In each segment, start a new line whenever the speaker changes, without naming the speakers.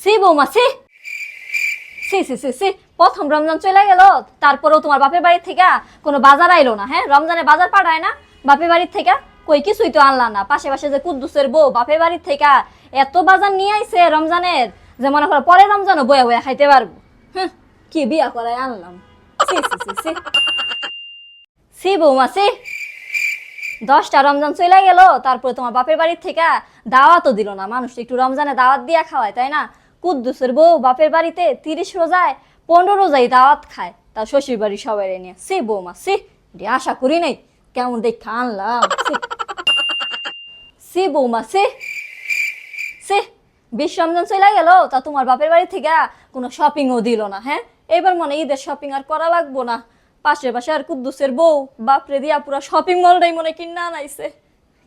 C বৌমা সি সি সি সি সি প্রথম রমজান চলে গেল, তারপরেও তোমার বাপের বাড়ির থেকে কোনো বাজার আইলো না। হ্যাঁ, রমজানে বাজার পাঠায় না বাপের বাড়ির থেকে? কই কিছুই তো আনলা না। পাশে পাশে যে কুদ্দুসের বউ বাপের বাড়ির থেকে এত বাজার নিয়ে আইছে রমজানের, যে মনে করো পরের রমজানও বয়া বয়া খাইতে পারবো। হ্যাঁ, কি বিয়া করাই আনলাম। সি সি সি সি সি বৌমা সি 10টা রমজান চলে গেল, তারপরে তোমার বাপের বাড়ির থেকে দাওয়াতও দিল না। মানুষ একটু রমজানে দাওয়াত দিয়া খাওয়ায়, তাই না? কুদ্দুসের বউ বাপের বাড়িতে 30 রোজায় 15 রোজায় দাওয়াত খায়, তার শ্বশুর বাড়ি সবাই নিয়ে। সি বৌমা সি, এটি আশা করি নাই, কেমন দেখা আনলাম। সি বৌমা সি সি 20 রমজান চলে গেল, তা তোমার বাপের বাড়ি থেকে কোনো শপিংও দিল না। হ্যাঁ, এবার মনে ঈদের শপিং আর করা লাগবো না। পাশে পাশে আর কুদ্দুসের বউ বাপরে দিয়া পুরো শপিং মলটাই মনে কিনা আনাইছে।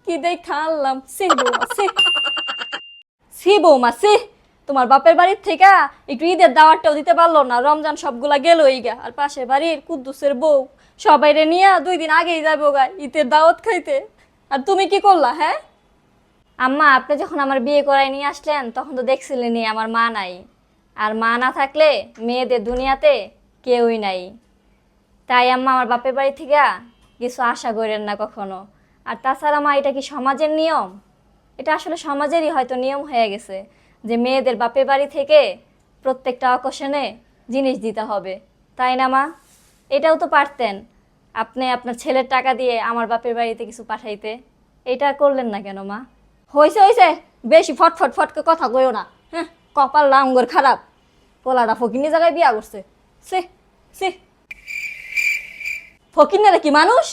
কি দেখা আনলাম। সি বৌমা সি সি বৌমা সি, তোমার বাপের বাড়ির থেকে একটু ঈদের দাওয়াতটাও দিতে পারলো না। রমজান সবগুলা গেল ইগা, আর পাশে বাড়ির কুদ্দুসের বউ সবাইরে নিয়ে 2 দিন আগেই যাবো গা ঈদের দাওয়াত খাইতে। আর তুমি কি করলা? হ্যাঁ আম্মা, আপনি যখন আমার বিয়ে করায় নিয়ে আসলেন তখন তো দেখছিলেনই আমার মা নাই। আর মা না থাকলে মেয়েদের দুনিয়াতে কেউই নাই। তাই আম্মা, আমার বাপের বাড়ি থেকে কিছু আশা করেন না কখনো। আর তাছাড়া মা, এটা কি সমাজের নিয়ম? এটা আসলে সমাজেরই হয়তো নিয়ম হয়ে গেছে যে মেয়েদের বাপের বাড়ি থেকে প্রত্যেকটা অকেশনে জিনিস দিতে হবে, তাই না মা? এটাও তো পারতেন আপনি আপনার ছেলের টাকা দিয়ে আমার বাপের বাড়িতে কিছু পাঠাইতে। এটা করলেন না কেন মা? হয়েছে হয়েছে, বেশি ফটফট ফটকে কথা কইও না। হ্যাঁ, কপাল লাঙ্গর খারাপ, পোলাটা ফকিনি জায়গায় বিয়া করছে। সে সে ফকির না কি মানুষ?